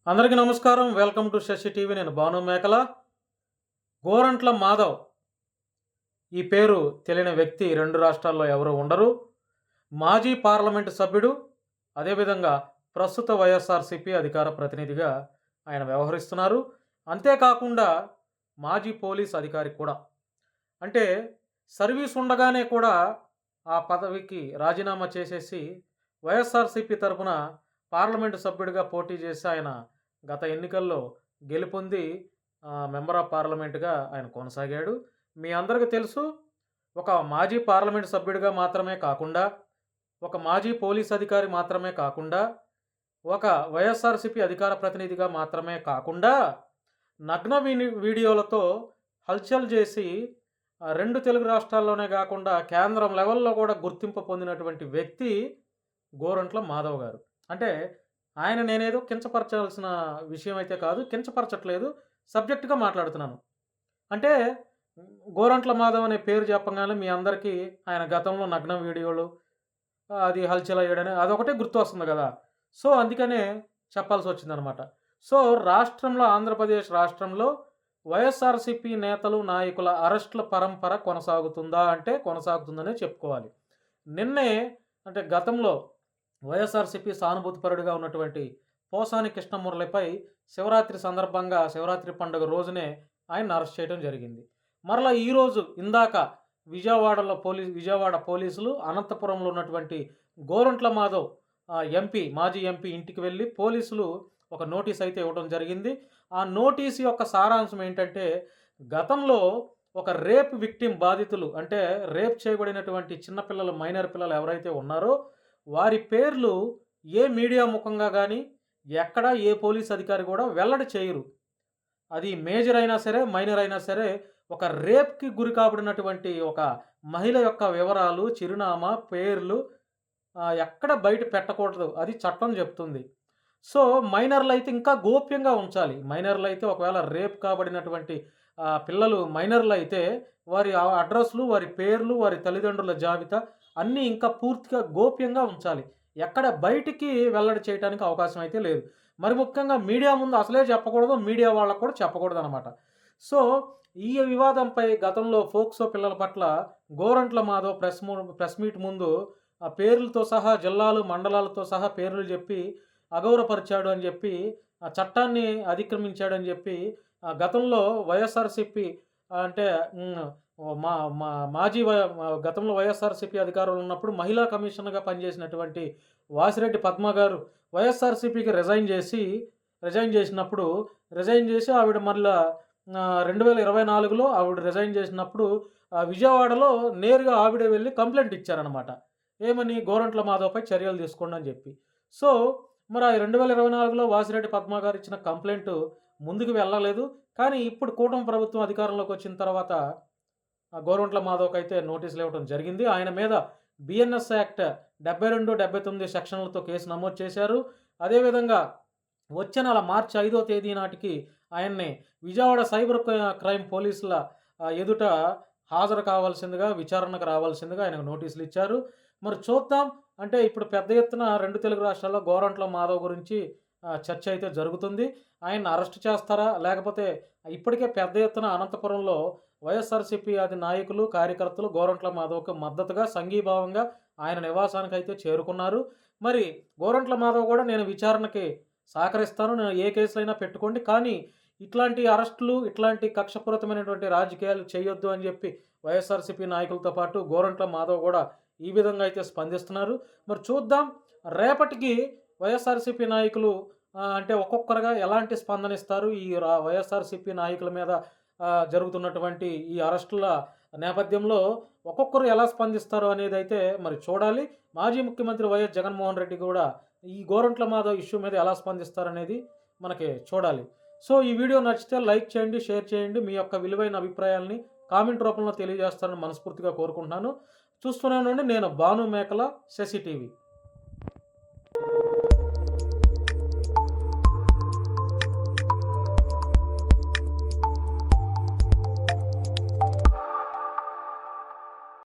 అందరికీ నమస్కారం. Welcome to Shashi TV. నేను భాను మేకల. గోరంట్ల మాధవ్ ఈ పేరు తెలియని వ్యక్తి 2 రాష్ట్రాల్లో ఎవరు ఉండరు. మాజీ పార్లమెంటు సభ్యుడు, అదేవిధంగా ప్రస్తుత వైఎస్ఆర్‌సీపీ అధికార ప్రతినిధిగా ఆయన వ్యవహరిస్తున్నారు. అంతేకాకుండా మాజీ పోలీస్ అధికారి కూడా. అంటే సర్వీస్ ఉండగానే కూడా ఆ పదవికి రాజీనామా చేసేసి వైఎస్ఆర్‌సీపీ తరపున పార్లమెంటు సభ్యుడిగా పోటీ చేసి ఆయన గత ఎన్నికల్లో గెలుపొంది మెంబర్ ఆఫ్ పార్లమెంట్‌గా ఆయన కొనసాగాడు. మీ అందరికీ తెలుసు. ఒక మాజీ పార్లమెంటు సభ్యుడిగా మాత్రమే కాకుండా, ఒక మాజీ పోలీస్ అధికారి మాత్రమే కాకుండా, ఒక వైఎస్ఆర్‌సీపీ అధికార ప్రతినిధిగా మాత్రమే కాకుండా, నగ్న వీడియోలతో హల్చల్ చేసి 2 తెలుగు రాష్ట్రాల్లోనే గాకుండా కేంద్రం లెవెల్‌లో కూడా గుర్తింపు పొందినటువంటి వ్యక్తి గోరంట్ల మాధవ్ గారు. అంటే ఆయన నేనేదో కించపరచాల్సిన విషయం అయితే కాదు. కించపరచట్లేదు. సబ్జెక్ట్‌గా మాట్లాడుతున్నాను. అంటే గోరంట్ల మాధవ్ అనే పేరు చెప్పంగానే మీ అందరికీ ఆయన గతంలో నగ్న వీడియోలు అది హల్చల్ అయ్యాడని అదొకటే గుర్తొస్తుంది గదా! సో, అందుకనే చెప్పాల్సొచ్చిందనమాట. సో, రాష్ట్రంలో ఆంధ్రప్రదేశ్ రాష్ట్రంలో వైఎస్ఆర్‌సీపీ నేతలు, నాయకుల అరెస్ట్‌ల పరంపర కొనసాగుతుందా అంటే కొనసాగుతుందనే చెప్పుకోవాలి. నిన్నే అంటే గతంలో వైఎస్ఆర్‌సీపీ సానుభూతిపరుడుగా ఉన్నటువంటి పోసాని కృష్ణమురళిపై శివరాత్రి సందర్భంగా శివరాత్రి పండుగ రోజునే ఆయన్ని అరెస్ట్ చేయడం జరిగింది. మరలా ఈరోజు ఇందాక విజయవాడ పోలీసులు అనంతపురంలో ఉన్నటువంటి గోరంట్ల మాధవ్ మాజీ ఎంపీ ఇంటికి వెళ్లి పోలీసులు ఒక నోటీస్ అయితే ఇవ్వడం జరిగింది. ఆ నోటీస్ యొక్క సారాంశం ఏంటంటే, గతంలో ఒక రేప్ విక్టిమ్ బాధితులు అంటే రేప్ చేయబడినటువంటి చిన్న పిల్లలు, మైనర్ పిల్లలు ఎవరైతే ఉన్నారో వారి పేర్లు ఏ మీడియా ముఖంగా గానీ, ఎక్కడ ఏ పోలీస్ అధికారి కూడా వెల్లడి చేయరు. అది మేజర్ అయినా సరే, మైనర్ అయినా సరే, ఒక రేప్‌కి గురి కాబడినటువంటి ఒక మహిళ యొక్క వివరాలు, చిరునామా, పేర్లు ఎక్కడ బయట పెట్టకూడదు. అది చట్టం చెప్తుంది. సో, మైనర్‌లయితే ఇంకా గోప్యంగా ఉంచాలి. మైనర్‌లయితే ఒకవేళ రేప్ కాబడినటువంటి పిల్లలు మైనర్‌లయితే వారి అడ్రెస్‌లు, వారి పేర్లు, వారి తల్లిదండ్రుల జాబితా అన్నీ ఇంకా పూర్తిగా గోప్యంగా ఉంచాలి. ఎక్కడ బయటికి వెల్లడి చేయటానికి అవకాశం అయితే లేదు. మరి ముఖ్యంగా మీడియా ముందు అసలే చెప్పకూడదు. మీడియా వాళ్ళకి కూడా చెప్పకూడదనమాట. సో, ఈ వివాదంపై గతంలో ఫోక్సో పిల్లల పట్ల గోరంట్ల మాధవ్ ప్రెస్ మీట్ ముందు పేర్లతో సహా జిల్లాలు, మండలాలతో సహా పేర్లు చెప్పి అగౌరవపరిచాడు అని చెప్పి, ఆ చట్టాన్ని అతిక్రమించాడని చెప్పి గతంలో వైఎస్ఆర్‌సీపీ అంటే హ్మ్. మా మా మాజీ వై గతంలో వైఎస్ఆర్‌సీపీ అధికారంలో ఉన్నప్పుడు మహిళా కమిషనర్‌గా పనిచేసినటువంటి వాసిరెడ్డి పద్మ గారు వైఎస్ఆర్‌సీపీకి రిజైన్ చేసినప్పుడు రిజైన్ చేసి ఆవిడ మళ్ళా 2024లో ఆవిడ రిజైన్ చేసినప్పుడు విజయవాడలో నేరుగా ఆవిడే వెళ్లి కంప్లెయింట్ ఇచ్చారనమాట. ఏమని? గోరంట్ల మాధవ్‌పై చర్యలు తీసుకోండి అని చెప్పి. సో, మరి ఆ 2024లో వాసిరెడ్డి పద్మ గారు ఇచ్చిన కంప్లెయింట్ ముందుకు వెళ్ళలేదు. కానీ ఇప్పుడు కూటమి ప్రభుత్వం అధికారంలోకి వచ్చిన తర్వాత గోరంట్ల మాధవ్‌కైతే నోటీసులు ఇవ్వడం జరిగింది. ఆయన మీద బిఎన్ఎస్ యాక్ట్ 72, 79 సెక్షన్లతో కేసు నమోదు చేశారు. అదేవిధంగా వచ్చే నెల మార్చి 5వ తేదీ నాటికి ఆయన్ని విజయవాడ సైబర్ క్రైమ్ పోలీసుల ఎదుట హాజరు కావాల్సిందిగా, విచారణకు రావాల్సిందిగా ఆయనకు నోటీసులు ఇచ్చారు. మరి చూద్దాం. అంటే ఇప్పుడు పెద్ద ఎత్తున 2 తెలుగు రాష్ట్రాల్లో గోరంట్ల మాధవ్ గురించి చర్చ అయితే జరుగుతుంది. ఆయన్ని అరెస్ట్ చేస్తారా? లేకపోతే ఇప్పటికే పెద్ద ఎత్తున అనంతపురంలో వైఎస్ఆర్‌సీపీ నాయకులు, కార్యకర్తలు గోరంట్ల మాధవ్‌కి మద్దతుగా, సంఘీభావంగా ఆయన నివాసానికైతే చేరుకున్నారు. మరి గోరంట్ల మాధవ్ కూడా నేను విచారణకి సహకరిస్తాను. నేను ఏ కేసులైనా పెట్టుకోండి. కానీ ఇట్లాంటి అరెస్టులు, ఇట్లాంటి కక్షపూరితమైనటువంటి రాజకీయాలు చేయొద్దు అని చెప్పి వైఎస్ఆర్‌సీపీ నాయకులతో పాటు గోరంట్ల మాధవ్ కూడా ఈ విధంగా అయితే స్పందిస్తున్నారు. మరి చూద్దాం. రేపటికి వైఎస్ఆర్‌సీపీ నాయకులు అంటే ఒక్కొక్కరుగా ఎలాంటి స్పందనిస్తారు? ఈ వైఎస్ఆర్‌సీపీ నాయకుల మీద జరుగుతున్నటువంటి ఈ అరెస్టుల నేపథ్యంలో ఒక్కొక్కరు ఎలా స్పందిస్తారు అనేదైతే మరి చూడాలి. మాజీ ముఖ్యమంత్రి వైఎస్ జగన్మోహన్ రెడ్డి కూడా ఈ గోరంట్ల మాధవ్ ఇష్యూ మీద ఎలా స్పందిస్తారనేది మనకి చూడాలి. సో, ఈ వీడియో నచ్చితే లైక్ చేయండి, షేర్ చేయండి. మీ యొక్క విలువైన అభిప్రాయాల్ని కామెంట్ రూపంలో తెలియజేస్తారని మనస్ఫూర్తిగా కోరుకుంటున్నాను. చూస్తూనే ఉండండి. నేను భాను మేకల, శశి టీవీ.